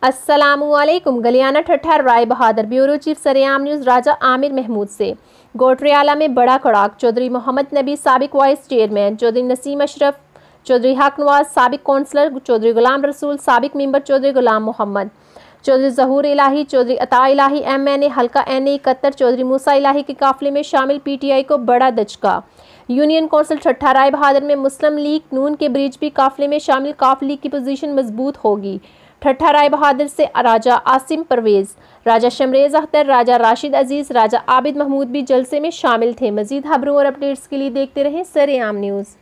अस्सलामुअलैकुम। गलियाना ठट्ठा Rai Bahadur, bureau chief सरेआम न्यूज़। राजा आमिर महमूद से गोटरियाला में बड़ा कड़ाक। चौधरी मोहम्मद नबी साबिक वाइस चेयरमैन, चौधरी नसीम अशरफ, चौधरी हक नवाज साबिक कौंसलर, चौधरी गुलाम रसूल साबिक मेंबर, चौधरी गुलाम मोहम्मद, चौधरी जहूर इलाही, चौधरी अता इलाही MNA हल्का NA 71, चौधरी मूसा इलाही के काफिले में शामिल। PTI को बड़ा दचका। यूनियन कौंसिल ठट्ठा राय बहादुर में मुस्लिम लीग नून के ब्रिज भी काफिले में शामिल। काफ लीग की पोजीशन मजबूत होगी। ठट्ठा राय बहादुर से राजा आसिम परवेज, राजा शमरेज अख्तर, राजा राशिद अजीज, राजा आबिद महमूद भी जलसे में शामिल थे। मजीद खबरों और अपडेट्स के लिए देखते रहें सरेआम न्यूज़।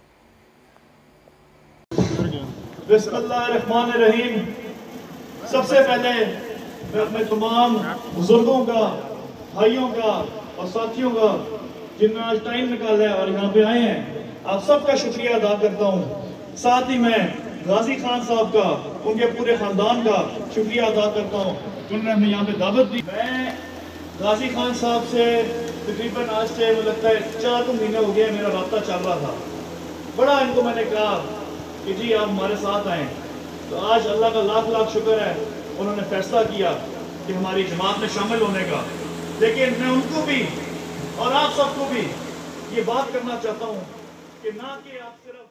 बिस्मिल्लाहिर्रहमानिर्रहीम। सबसे पहले मैं अपने तमाम बुजुर्गों का, भाइयों का और साथियों का जिन्होंने आज टाइम निकाला है और यहाँ पे आए हैं, आप सबका शुक्रिया अदा करता हूँ। साथ ही मैं गाजी खान साहब का, उनके पूरे खानदान का शुक्रिया अदा करता हूँ जिन्होंने हमें यहाँ पे दावत दी। मैं गाजी खान साहब से तकरीबन आज से मुझे लगता है 4 महीने हो गए मेरा रब्ता चल रहा था। बड़ा इनको मैंने कहा कि जी आप हमारे साथ आएँ, तो आज अल्लाह का लाख लाख शुक्र है, उन्होंने फैसला किया कि हमारी जमात में शामिल होने का। लेकिन मैं उनको भी और आप सबको भी ये बात करना चाहता हूँ कि ना कि आप सिर्फ